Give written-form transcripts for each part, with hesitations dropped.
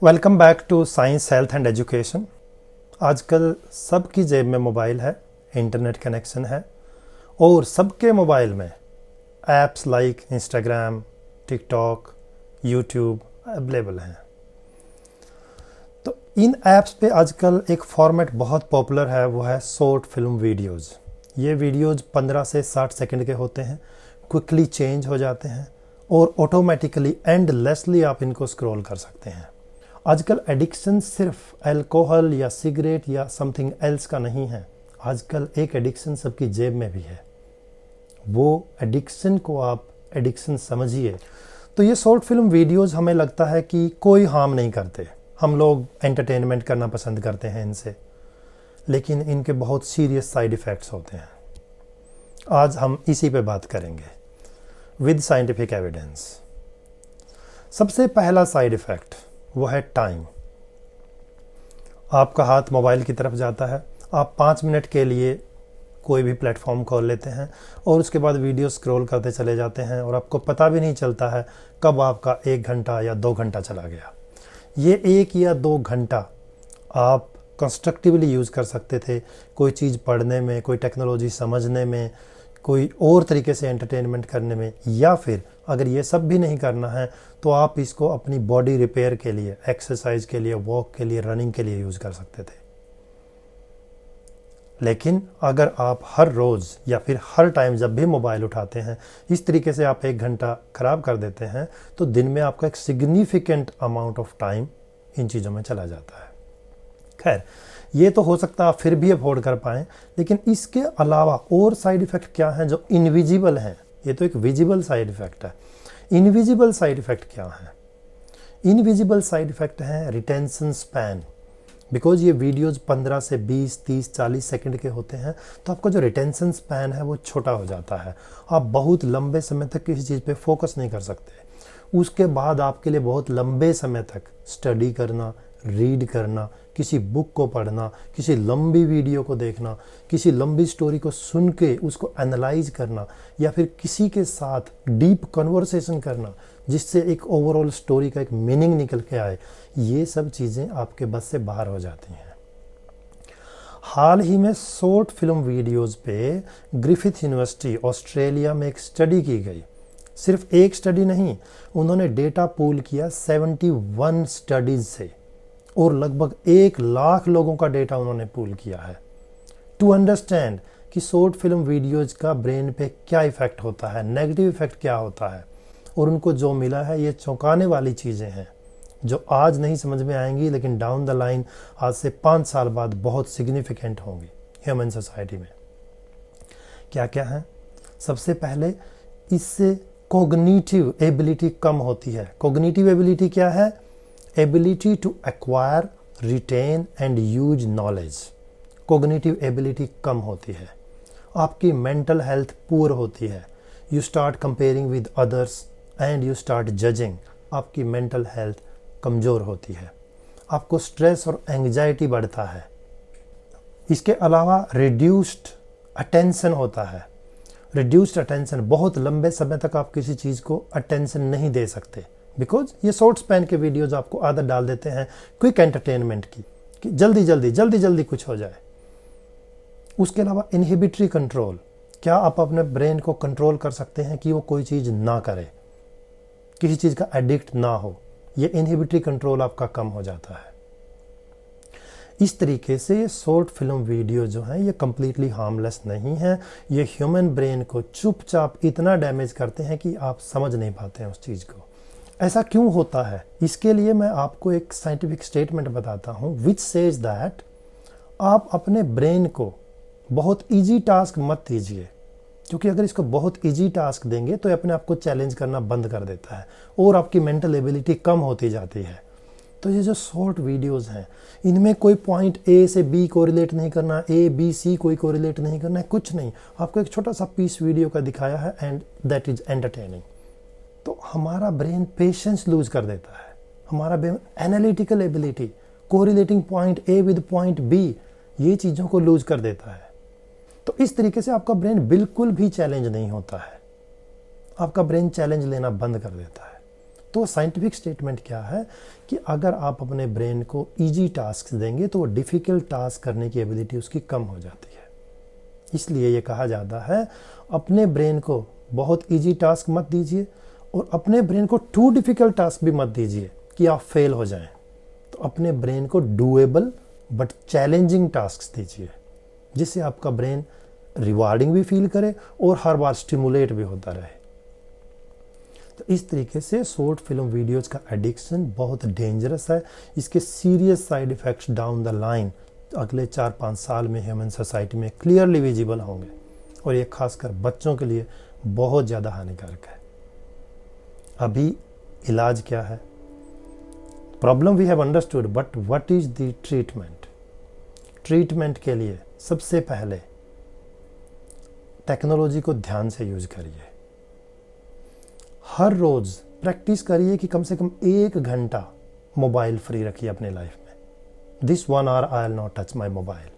Welcome back to science health and education. आजकल सबकी जेब में मोबाइल है, इंटरनेट कनेक्शन है और सबके मोबाइल में apps like Instagram, TikTok, YouTube available हैं। तो इन ऐप्स पे आजकल एक फॉर्मेट बहुत पॉपुलर है, वो है शॉर्ट फिल्म वीडियोज़। ये वीडियोज़ 15 से 60 सेकंड के होते हैं, क्विकली चेंज हो जाते हैं और ऑटोमेटिकली एंडलेसली आप इनको स्क्रॉल कर सकते हैं। आजकल एडिक्शन सिर्फ अल्कोहल या सिगरेट या समथिंग एल्स का नहीं है, आजकल एक एडिक्शन सबकी जेब में भी है। वो एडिक्शन को आप एडिक्शन समझिए। तो ये शॉर्ट फिल्म वीडियोस हमें लगता है कि कोई हार्म नहीं करते, हम लोग एंटरटेनमेंट करना पसंद करते हैं इनसे, लेकिन इनके बहुत सीरियस साइड इफ़ेक्ट्स होते हैं। आज हम इसी पे बात करेंगे विद साइंटिफिक एविडेंस। सबसे पहला साइड इफ़ेक्ट वो है टाइम। आपका हाथ मोबाइल की तरफ जाता है, आप 5 मिनट के लिए कोई भी प्लेटफॉर्म खोल लेते हैं और उसके बाद वीडियो स्क्रॉल करते चले जाते हैं और आपको पता भी नहीं चलता है कब आपका 1 घंटा या 2 घंटा चला गया। ये 1 या 2 घंटा आप कंस्ट्रक्टिवली यूज़ कर सकते थे, कोई चीज़ पढ़ने में, कोई टेक्नोलॉजी समझने में, कोई और तरीके से एंटरटेनमेंट करने में, या फिर अगर ये सब भी नहीं करना है तो आप इसको अपनी बॉडी रिपेयर के लिए, एक्सरसाइज के लिए, वॉक के लिए, रनिंग के लिए यूज़ कर सकते थे। लेकिन अगर आप हर रोज़ या फिर हर टाइम जब भी मोबाइल उठाते हैं इस तरीके से आप 1 घंटा ख़राब कर देते हैं तो दिन में आपका एक significant amount of time in चीज़ों में चला जाता है। खैर, ये तो हो सकता है आप फिर भी अफोर्ड कर पाएँ, लेकिन इसके अलावा और साइड इफ़ेक्ट क्या हैं जो इनविजिबल हैं। ये तो एक विजिबल साइड इफ़ेक्ट है, इनविजिबल साइड इफ़ेक्ट क्या है? इनविजिबल साइड इफ़ेक्ट है रिटेंशन स्पैन। बिकॉज ये वीडियोज़ 15 से 20, 30, 40 सेकंड के होते हैं तो आपका जो रिटेंशन स्पैन है वो छोटा हो जाता है। आप बहुत लंबे समय तक किसी चीज़ पे फोकस नहीं कर सकते। उसके बाद आपके लिए बहुत लंबे समय तक स्टडी करना, रीड करना, किसी बुक को पढ़ना, किसी लंबी वीडियो को देखना, किसी लंबी स्टोरी को सुन के उसको एनालाइज करना, या फिर किसी के साथ डीप कन्वर्सेशन करना जिससे एक ओवरऑल स्टोरी का एक मीनिंग निकल के आए, ये सब चीज़ें आपके बस से बाहर हो जाती हैं। हाल ही में शॉर्ट फिल्म वीडियोज़ पे ग्रिफिथ यूनिवर्सिटी ऑस्ट्रेलिया में एक स्टडी की गई। सिर्फ एक स्टडी नहीं, उन्होंने डेटा पूल किया 71 स्टडीज़ से और लगभग 1 लाख लोगों का डेटा उन्होंने पूल किया है टू अंडरस्टैंड कि शॉर्ट फिल्म वीडियोज़ का ब्रेन पे क्या इफ़ेक्ट होता है, नेगेटिव इफ़ेक्ट क्या होता है। और उनको जो मिला है ये चौंकाने वाली चीज़ें हैं जो आज नहीं समझ में आएंगी, लेकिन डाउन द लाइन आज से 5 साल बाद बहुत सिग्निफिकेंट होंगी ह्यूमन सोसाइटी में। क्या क्या है? सबसे पहले इससे कोग्निटिव एबिलिटी कम होती है। कोग्निटिव एबिलिटी क्या है? Ability to acquire, retain and use knowledge. Cognitive ability कम होती है। आपकी मेंटल हेल्थ पुअर होती है। You start comparing with others and you start judging. आपकी मेंटल हेल्थ कमज़ोर होती है। आपको स्ट्रेस और एंग्जाइटी बढ़ता है। इसके अलावा रिड्यूस्ड अटेंशन होता है। रिड्यूस्ड अटेंशन, बहुत लंबे समय तक आप किसी चीज़ को अटेंशन नहीं दे सकते, बिकॉज ये शॉर्ट स्पैन के वीडियोज़ आपको आदत डाल देते हैं क्विक एंटरटेनमेंट की, कि जल्दी जल्दी कुछ हो जाए। उसके अलावा इनहिबिटरी कंट्रोल, क्या आप अपने ब्रेन को कंट्रोल कर सकते हैं कि वो कोई चीज़ ना करे, किसी चीज़ का एडिक्ट ना हो? ये इनहिबिटरी कंट्रोल आपका कम हो जाता है। इस तरीके से ये शॉर्ट फिल्म वीडियो जो हैं ये कम्प्लीटली हार्मलेस नहीं है। ये ह्यूमन ब्रेन को चुपचाप इतना डैमेज करते हैं कि आप समझ नहीं पाते हैं उस चीज़ को। ऐसा क्यों होता है? इसके लिए मैं आपको एक साइंटिफिक स्टेटमेंट बताता हूँ विच सेज दैट आप अपने ब्रेन को बहुत ईजी टास्क मत दीजिए, क्योंकि अगर इसको बहुत ईजी टास्क देंगे तो ये अपने आप को चैलेंज करना बंद कर देता है और आपकी मेंटल एबिलिटी कम होती जाती है। तो ये जो शॉर्ट वीडियोज़ हैं इनमें कोई पॉइंट ए से बी कोरिलेट नहीं करना, ए बी सी कोई कोरिलेट नहीं करना है, कुछ नहीं। आपको एक छोटा सा पीस वीडियो का दिखाया है एंड दैट इज़ एंटरटेनिंग। तो हमारा ब्रेन पेशेंस लूज कर देता है, हमारा brain analytical ability, correlating point A with point B, ये चीज़ों को लूज कर देता है। तो इस तरीके से आपका ब्रेन बिल्कुल भी चैलेंज नहीं होता है, आपका ब्रेन चैलेंज लेना बंद कर देता है। तो साइंटिफिक स्टेटमेंट क्या है कि अगर आप अपने ब्रेन को इजी टास्क देंगे तो वो डिफ़िकल्ट टास्क करने की एबिलिटी उसकी कम हो जाती है। इसलिए ये कहा जाता है अपने ब्रेन को बहुत इजी टास्क मत दीजिए और अपने ब्रेन को टू डिफ़िकल्ट टास्क भी मत दीजिए कि आप फेल हो जाएं। तो अपने ब्रेन को डूएबल बट चैलेंजिंग टास्क दीजिए जिससे आपका ब्रेन रिवार्डिंग भी फील करे और हर बार स्टिमुलेट भी होता रहे। तो इस तरीके से शॉर्ट फिल्म वीडियोज़ का एडिक्शन बहुत डेंजरस है। इसके serious side effects down the line अगले 4-5 साल में ह्यूमन सोसाइटी में क्लियरली विजिबल होंगे और ये खासकर बच्चों के लिए बहुत ज़्यादा हानिकारक है। अभी इलाज क्या है? Problem we have understood, but what is the treatment? Treatment के लिए सबसे पहले टेक्नोलॉजी को ध्यान से यूज करिए। हर रोज प्रैक्टिस करिए कि कम से कम 1 घंटा मोबाइल फ्री रखिए अपने लाइफ में। This 1 hour I will not touch my mobile.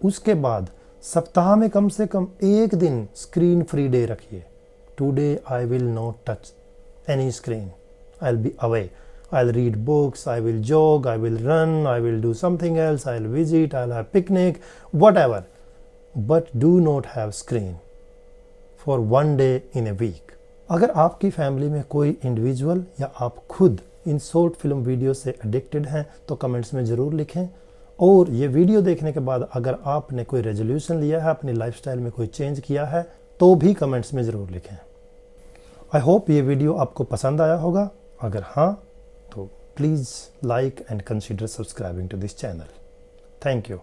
उसके बाद सप्ताह में कम से कम 1 दिन स्क्रीन फ्री डे रखिए। Today I will not touch any screen, I will be away, I will read books, I will jog, I will run, I will do something else, I will visit, I will have picnic, whatever, but do not have screen for 1 day in a week. अगर आपकी family में कोई individual या आप खुद in short film video से addicted हैं तो कमेंट्स में ज़रूर लिखें। और ये वीडियो देखने के बाद अगर आपने कोई रेजोल्यूशन लिया है, अपनी लाइफस्टाइल में कोई चेंज किया है, तो भी कमेंट्स में ज़रूर लिखें। आई होप ये वीडियो आपको पसंद आया होगा। अगर हाँ तो please like and consider subscribing to this channel. Thank you.